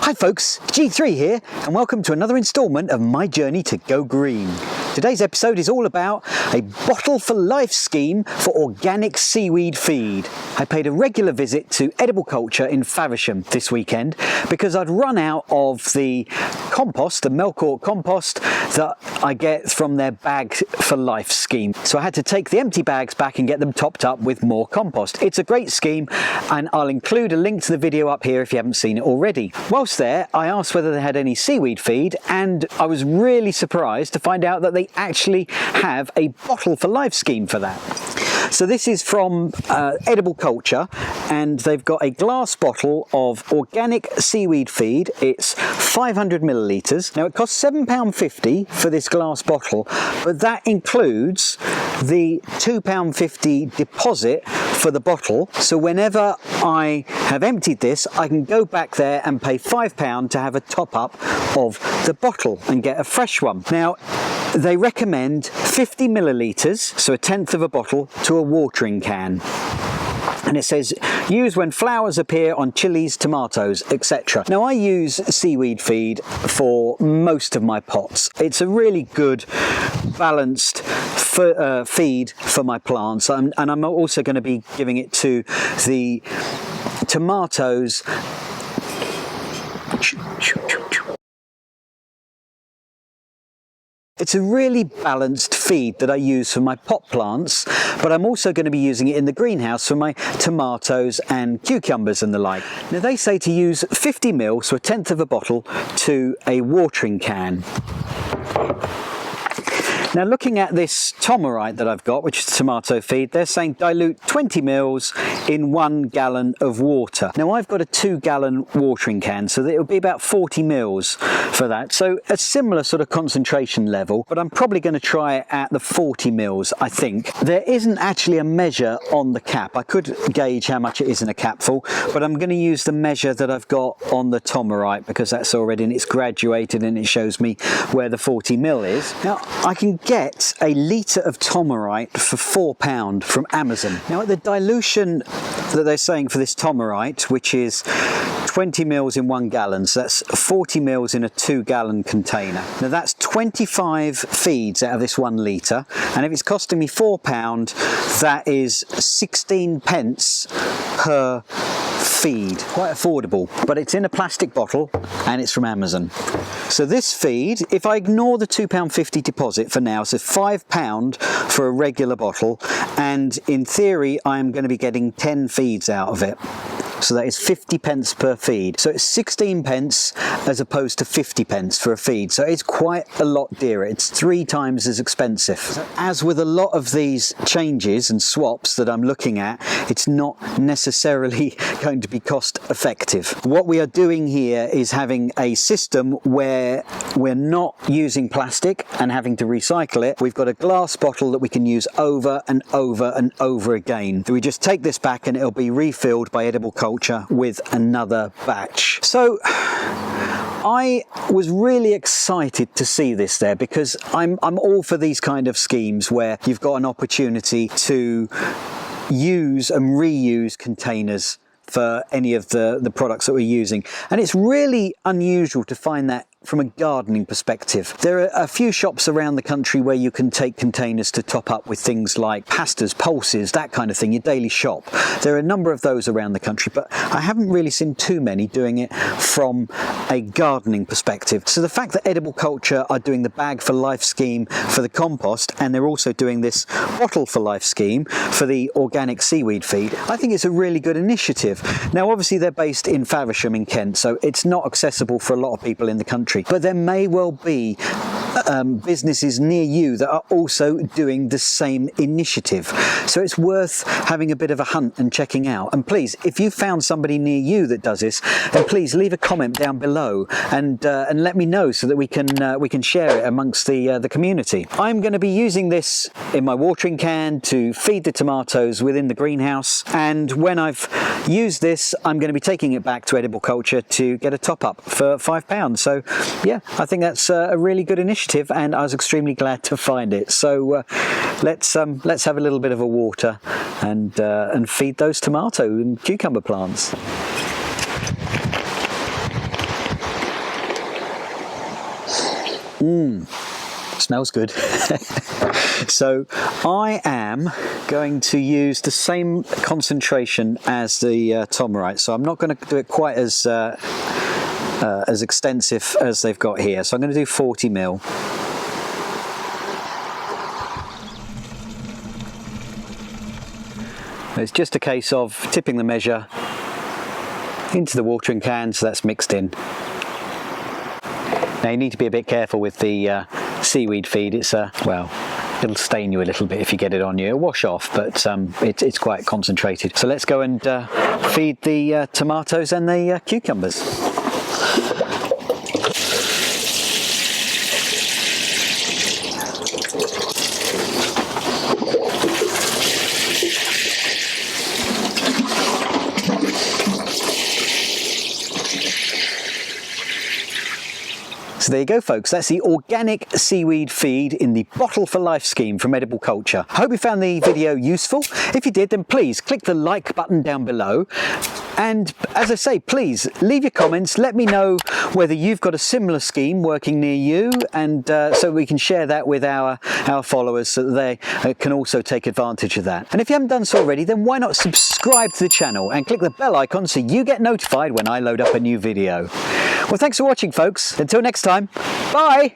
Hi folks, G3 here and welcome to another instalment of my journey to go green. Today's episode is all about a bottle for life scheme for organic seaweed feed. I paid a regular visit to Edible Culture in Faversham this weekend because I'd run out of the compost, the Melcourt compost that I get from their bag for life scheme. So I had to take the empty bags back and get them topped up with more compost. It's a great scheme and I'll include a link to the video up here if you haven't seen it already. Whilst there, I asked whether they had any seaweed feed and I was really surprised to find out that they actually have a bottle for life scheme for that. So this is from Edible Culture and they've got a glass bottle of organic seaweed feed. It's 500 millilitres. Now it costs £7.50 for this glass bottle, but that includes the £2.50 deposit for the bottle. So whenever I have emptied this, I can go back there and pay £5 to have a top up of the bottle and get a fresh one. Now, they recommend 50 millilitres, so a tenth of a bottle, to a watering can. And it says, use when flowers appear on chilies, tomatoes, etc. Now I use seaweed feed for most of my pots. It's a really good balanced feed for my plants. And I'm also going to be giving it to the tomatoes. It's a really balanced feed that I use for my pot plants, but I'm also going to be using it in the greenhouse for my tomatoes and cucumbers and the like. Now they say to use 50 ml, so a tenth of a bottle, to a watering can. Now looking at this Tomerite that I've got, which is tomato feed, they're saying dilute 20 mils in 1 gallon of water. Now I've got a 2-gallon watering can, so it'll be about 40 mils for that. So a similar sort of concentration level, but I'm probably going to try it at the 40 mils, I think. There isn't actually a measure on the cap. I could gauge how much it is in a capful, but I'm going to use the measure that I've got on the Tomerite because that's already, and it's graduated and it shows me where the 40 mil is. Now I can get a litre of Tomerite for £4 from Amazon. Now at the dilution that they're saying for this Tomerite, which is 20 mils in 1 gallon, so that's 40 mils in a 2-gallon container. Now that's 25 feeds out of this 1 litre, and if it's costing me £4, that is 16 pence per feed. Quite affordable, but it's in a plastic bottle and it's from Amazon. So this feed, if I ignore the £2.50 deposit for now, so £5 for a regular bottle, and in theory I'm going to be getting 10 feeds out of it. So that is 50 pence per feed. So it's 16 pence as opposed to 50 pence for a feed. So it's quite a lot dearer. It's 3 times as expensive. So as with a lot of these changes and swaps that I'm looking at, it's not necessarily going to be cost effective. What we are doing here is having a system where we're not using plastic and having to recycle it. We've got a glass bottle that we can use over and over and over again. So we just take this back and it'll be refilled by Edible Culture with another batch. So I was really excited to see this there because I'm all for these kind of schemes where you've got an opportunity to use and reuse containers for any of the products that we're using, and it's really unusual to find that from a gardening perspective. There are a few shops around the country where you can take containers to top up with things like pastas, pulses, that kind of thing, your daily shop. There are a number of those around the country, but I haven't really seen too many doing it from a gardening perspective. So the fact that Edible Culture are doing the bag for life scheme for the compost, and they're also doing this bottle for life scheme for the organic seaweed feed, I think it's a really good initiative. Now obviously they're based in Faversham in Kent, so it's not accessible for a lot of people in the country. But there may well be businesses near you that are also doing the same initiative. So it's worth having a bit of a hunt and checking out. And please, if you found somebody near you that does this, then please leave a comment down below and let me know so that we can share it amongst the community. I'm going to be using this in my watering can to feed the tomatoes within the greenhouse, and when I've used this, I'm going to be taking it back to Edible Culture to get a top up for £5. So yeah, I think that's a really good initiative, and I was extremely glad to find it. So let's have a little bit of a water and feed those tomato and cucumber plants. Smells good. So I am going to use the same concentration as the Tomerite, so I'm not going to do it quite as extensive as they've got here. So I'm going to do 40 ml. It's just a case of tipping the measure into the watering can, so that's mixed in. Now you need to be a bit careful with the seaweed feed. It's well, it'll stain you a little bit if you get it on you. It'll wash off, but it's quite concentrated. So let's go and feed the tomatoes and the cucumbers. So there you go, folks. That's the Organic Seaweed Feed in the Bottle for Life scheme from Edible Culture. I hope you found the video useful. If you did, then please click the like button down below. And as I say, please leave your comments. Let me know whether you've got a similar scheme working near you, and so we can share that with our followers so that they can also take advantage of that. And if you haven't done so already, then why not subscribe to the channel and click the bell icon so you get notified when I load up a new video. Well, thanks for watching, folks. Until next time, bye!